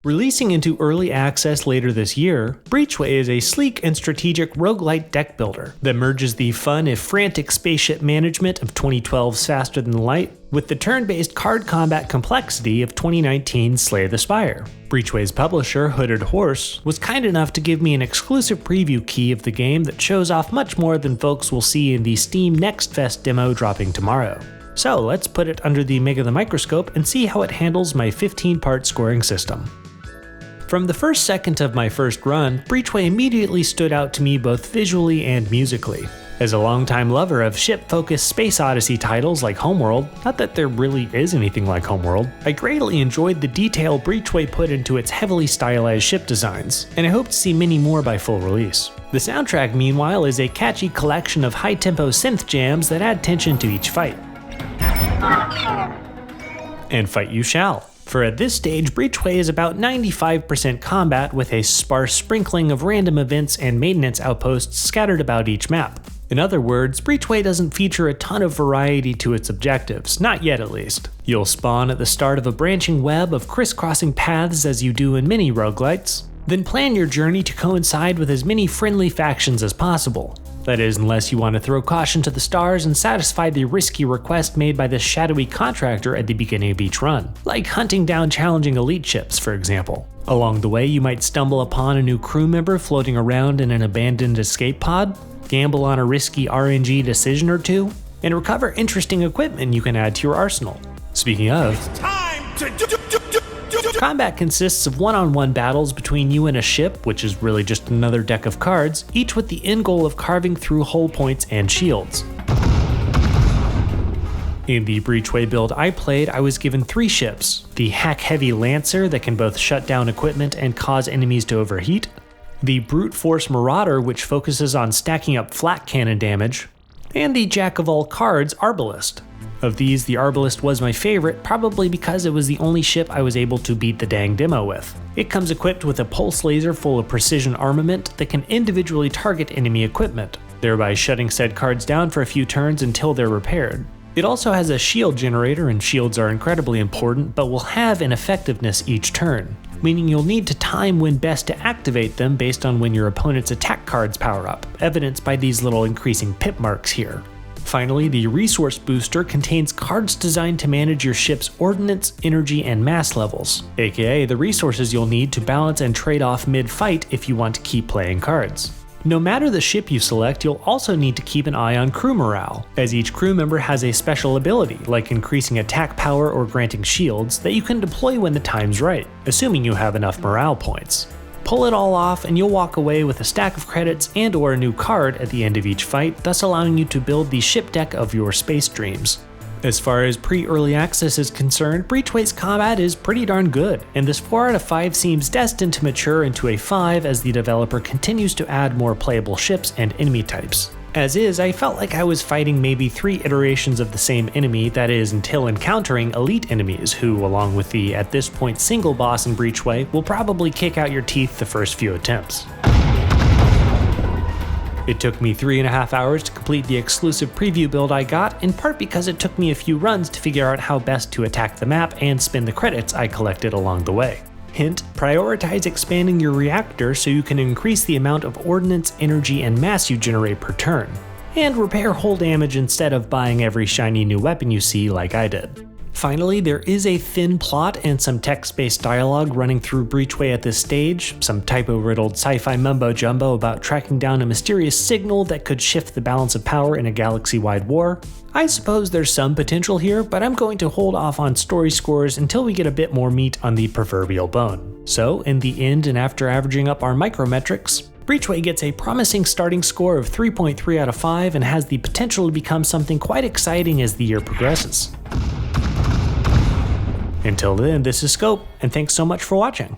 Releasing into early access later this year, Breachway is a sleek and strategic roguelite deck builder that merges the fun if frantic spaceship management of 2012's Faster Than Light with the turn-based card combat complexity of 2019's Slay the Spire. Breachway's publisher, Hooded Horse, was kind enough to give me an exclusive preview key of the game that shows off much more than folks will see in the Steam Next Fest demo dropping tomorrow. So let's put it under the microscope and see how it handles my 15-part scoring system. From the first second of my first run, Breachway immediately stood out to me both visually and musically. As a longtime lover of ship-focused Space Odyssey titles like Homeworld, not that there really is anything like Homeworld, I greatly enjoyed the detail Breachway put into its heavily stylized ship designs, and I hope to see many more by full release. The soundtrack, meanwhile, is a catchy collection of high-tempo synth jams that add tension to each fight. And fight you shall. For at this stage, Breachway is about 95% combat with a sparse sprinkling of random events and maintenance outposts scattered about each map. In other words, Breachway doesn't feature a ton of variety to its objectives, not yet at least. You'll spawn at the start of a branching web of crisscrossing paths as you do in many roguelites, then plan your journey to coincide with as many friendly factions as possible. That is, unless you want to throw caution to the stars and satisfy the risky request made by this shadowy contractor at the beginning of each run, like hunting down challenging elite ships, for example. Along the way, you might stumble upon a new crew member floating around in an abandoned escape pod, gamble on a risky RNG decision or two, and recover interesting equipment you can add to your arsenal. Speaking of, combat consists of one-on-one battles between you and a ship, which is really just another deck of cards, each with the end goal of carving through hull points and shields. In the Breachway build I played, I was given 3 ships: the hack-heavy Lancer that can both shut down equipment and cause enemies to overheat, the Brute Force Marauder which focuses on stacking up flat cannon damage, and the jack-of-all-cards Arbalest. Of these, the Arbalest was my favorite, probably because it was the only ship I was able to beat the dang demo with. It comes equipped with a pulse laser full of precision armament that can individually target enemy equipment, thereby shutting said cards down for a few turns until they're repaired. It also has a shield generator, and shields are incredibly important, but will have an effectiveness each turn, meaning you'll need to time when best to activate them based on when your opponent's attack cards power up, evidenced by these little increasing pip marks here. Finally, the Resource Booster contains cards designed to manage your ship's ordnance, energy, and mass levels, aka the resources you'll need to balance and trade off mid-fight if you want to keep playing cards. No matter the ship you select, you'll also need to keep an eye on crew morale, as each crew member has a special ability, like increasing attack power or granting shields, that you can deploy when the time's right, assuming you have enough morale points. Pull it all off and you'll walk away with a stack of credits and or a new card at the end of each fight, thus allowing you to build the ship deck of your space dreams. As far as pre-early access is concerned, Breachway's combat is pretty darn good, and this 4 out of 5 seems destined to mature into a 5 as the developer continues to add more playable ships and enemy types. As is, I felt like I was fighting maybe 3 iterations of the same enemy, that is, until encountering elite enemies who, along with the at this point single boss in Breachway, will probably kick out your teeth the first few attempts. It took me 3.5 hours to complete the exclusive preview build I got, in part because it took me a few runs to figure out how best to attack the map and spend the credits I collected along the way. Hint, prioritize expanding your reactor so you can increase the amount of ordnance, energy, and mass you generate per turn, and repair hull damage instead of buying every shiny new weapon you see like I did. Finally, there is a thin plot and some text-based dialogue running through Breachway at this stage, some typo-riddled sci-fi mumbo-jumbo about tracking down a mysterious signal that could shift the balance of power in a galaxy-wide war. I suppose there's some potential here, but I'm going to hold off on story scores until we get a bit more meat on the proverbial bone. So, in the end and after averaging up our micrometrics, Breachway gets a promising starting score of 3.3 out of 5 and has the potential to become something quite exciting as the year progresses. Until then, this is Scope, and thanks so much for watching.